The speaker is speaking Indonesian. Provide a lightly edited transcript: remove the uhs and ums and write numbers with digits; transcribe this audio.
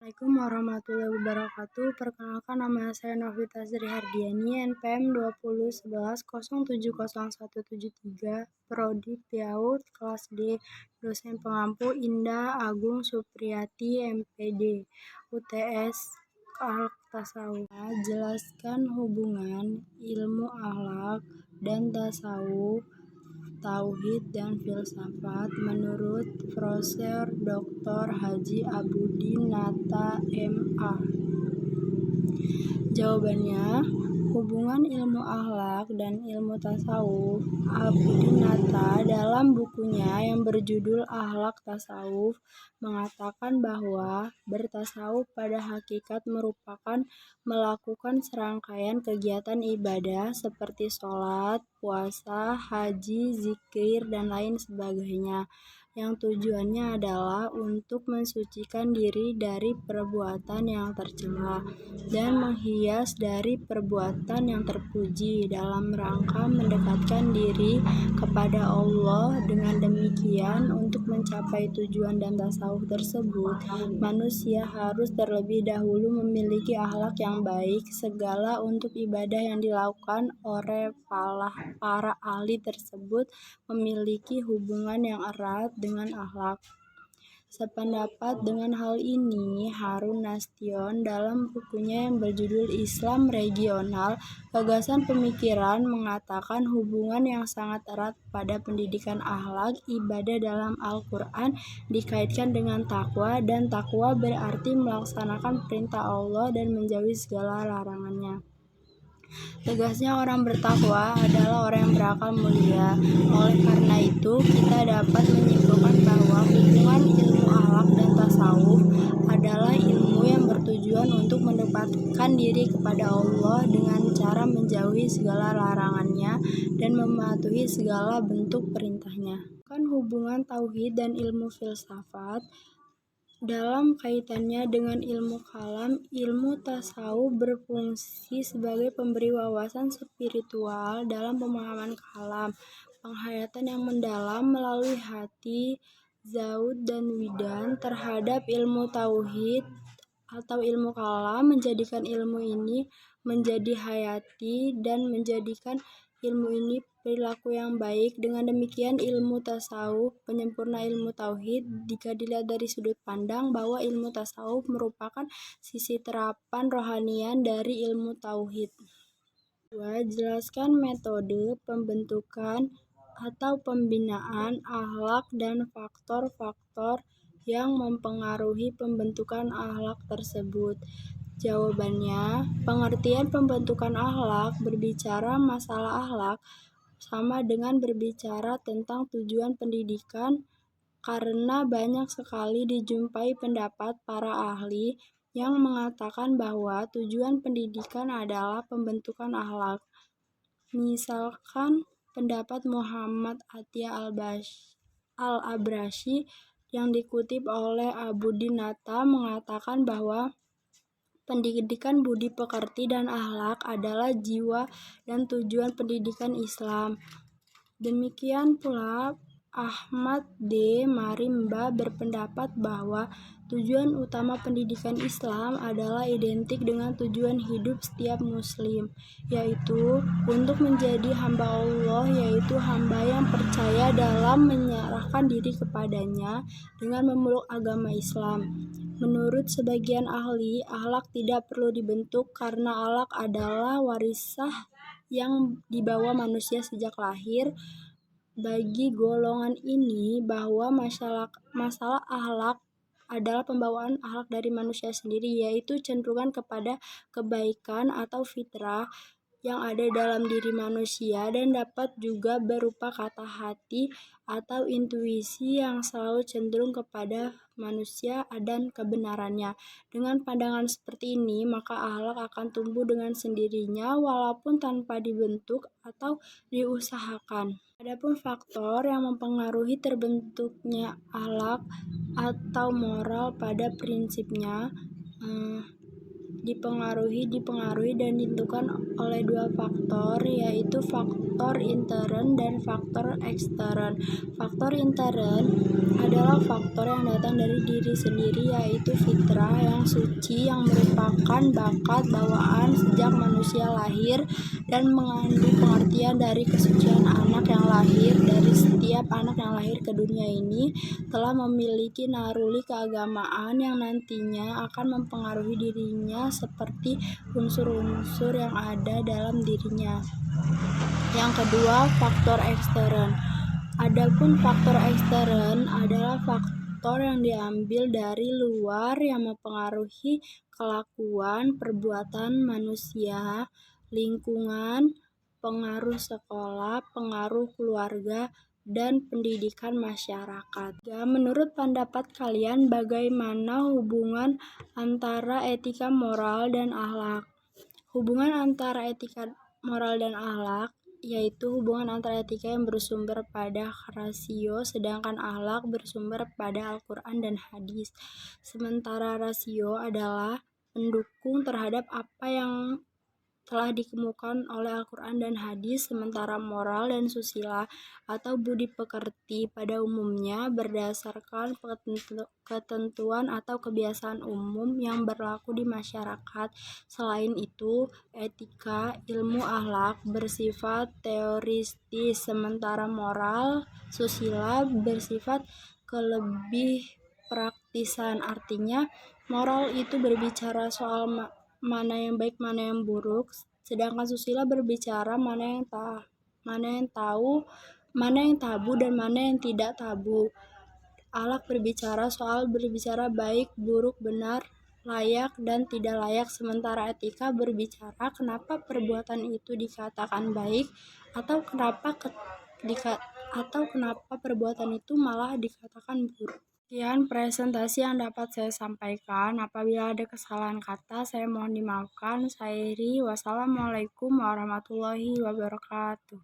Assalamualaikum warahmatullahi wabarakatuh. Perkenalkan, nama saya Novita Sri Hardiani, NPM 2011070173, Prodi PAUD kelas D, dosen pengampu Indah Agung Supriyati, MPD, UTS Tasawuf. Jelaskan hubungan ilmu akhlak dan tasawuf, tauhid dan filsafat menurut Profesor Dr. Haji Abudinata MA. Jawabannya, hubungan ilmu akhlak dan ilmu tasawuf. Abudinata dalam bukunya yang berjudul Akhlak Tasawuf mengatakan bahwa bertasawuf pada hakikat merupakan melakukan serangkaian kegiatan ibadah seperti sholat, puasa, haji, zikir, dan lain sebagainya, yang tujuannya adalah untuk mensucikan diri dari perbuatan yang tercela dan menghias dari perbuatan yang terpuji dalam rangka mendekatkan diri kepada Allah. Dengan demikian, untuk mencapai tujuan dan tasawuf tersebut, manusia harus terlebih dahulu memiliki akhlak yang baik. Segala untuk ibadah yang dilakukan oleh para ahli tersebut memiliki hubungan yang erat dengan akhlak. Sependapat dengan hal ini Harun Nasution dalam bukunya yang berjudul Islam Regional, Gagasan Pemikiran, mengatakan hubungan yang sangat erat pada pendidikan akhlak ibadah dalam Al-Quran dikaitkan dengan takwa, dan takwa berarti melaksanakan perintah Allah dan menjauhi segala larangannya. Tegasnya, orang bertakwa adalah orang yang berakal mulia. Oleh karena itu, kita dapat menyimpulkan bahwa hubungan ilmu akhlak dan tasawuf adalah ilmu yang bertujuan untuk mendekatkan diri kepada Allah dengan cara menjauhi segala larangannya dan mematuhi segala bentuk perintahnya. Hubungan tauhid dan ilmu filsafat dalam kaitannya dengan ilmu kalam. Ilmu tasawuf berfungsi sebagai pemberi wawasan spiritual dalam pemahaman kalam, penghayatan yang mendalam melalui hati, zaud dan widan terhadap ilmu tauhid atau ilmu kalam, menjadikan ilmu ini menjadi hayati dan menjadikan ilmu ini perilaku yang baik. Dengan demikian, ilmu tasawuf penyempurna ilmu tauhid jika dilihat dari sudut pandang bahwa ilmu tasawuf merupakan sisi terapan rohanian dari ilmu tauhid. 2. Jelaskan metode pembentukan atau pembinaan akhlak dan faktor-faktor yang mempengaruhi pembentukan akhlak tersebut. Jawabannya, pengertian pembentukan akhlak berbicara masalah akhlak sama dengan berbicara tentang tujuan pendidikan, karena banyak sekali dijumpai pendapat para ahli yang mengatakan bahwa tujuan pendidikan adalah pembentukan akhlak. Misalkan pendapat Muhammad Atiyah Al-Abrashi yang dikutip oleh Abudinata mengatakan bahwa pendidikan budi pekerti dan akhlak adalah jiwa dan tujuan pendidikan Islam. Demikian pula Ahmad D. Marimba berpendapat bahwa tujuan utama pendidikan Islam adalah identik dengan tujuan hidup setiap muslim, yaitu untuk menjadi hamba Allah, yaitu hamba yang percaya dalam menyerahkan diri kepadanya dengan memeluk agama Islam. Menurut sebagian ahli, akhlak tidak perlu dibentuk karena akhlak adalah warisah yang dibawa manusia sejak lahir. Bagi golongan ini, bahwa masalah akhlak adalah pembawaan akhlak dari manusia sendiri, yaitu cenderungan kepada kebaikan atau fitrah yang ada dalam diri manusia, dan dapat juga berupa kata hati atau intuisi yang selalu cenderung kepada manusia dan kebenarannya. Dengan pandangan seperti ini, maka akhlak akan tumbuh dengan sendirinya walaupun tanpa dibentuk atau diusahakan. Adapun faktor yang mempengaruhi terbentuknya akhlak atau moral pada prinsipnya dipengaruhi dan ditentukan oleh dua faktor, yaitu faktor intern dan faktor ekstern. Faktor intern adalah faktor yang datang dari diri sendiri, yaitu fitrah yang suci yang merupakan bakat bawaan sejak manusia lahir dan mengandung pengertian dari kesucian anak yang lahir. Dari setiap anak yang lahir ke dunia ini telah memiliki naluri keagamaan yang nantinya akan mempengaruhi dirinya seperti unsur-unsur yang ada dalam dirinya. Yang kedua, faktor ekstern. Adapun faktor ekstern adalah faktor yang diambil dari luar yang mempengaruhi kelakuan, perbuatan manusia, lingkungan, pengaruh sekolah, pengaruh keluarga, dan pendidikan masyarakat. Menurut pendapat kalian, bagaimana hubungan antara etika moral dan akhlak? Hubungan antara etika moral dan akhlak yaitu hubungan antara etika yang bersumber pada rasio, sedangkan akhlak bersumber pada Al-Quran dan hadis. Sementara rasio adalah pendukung terhadap apa yang telah dikemukakan oleh Al-Quran dan hadis, sementara moral dan susila atau budi pekerti pada umumnya berdasarkan ketentuan atau kebiasaan umum yang berlaku di masyarakat. Selain itu, etika, ilmu akhlak bersifat teoristis, sementara moral, susila bersifat kelebih praktisan. Artinya, moral itu berbicara soal mana yang baik, mana yang buruk, sedangkan susila berbicara mana yang tabu dan mana yang tidak tabu. Akhlak berbicara baik, buruk, benar, layak dan tidak layak, sementara etika berbicara kenapa perbuatan itu dikatakan baik atau kenapa perbuatan itu malah dikatakan buruk. Sekian presentasi yang dapat saya sampaikan. Apabila ada kesalahan kata, saya mohon dimaafkan. Saya Iri. Wassalamualaikum warahmatullahi wabarakatuh.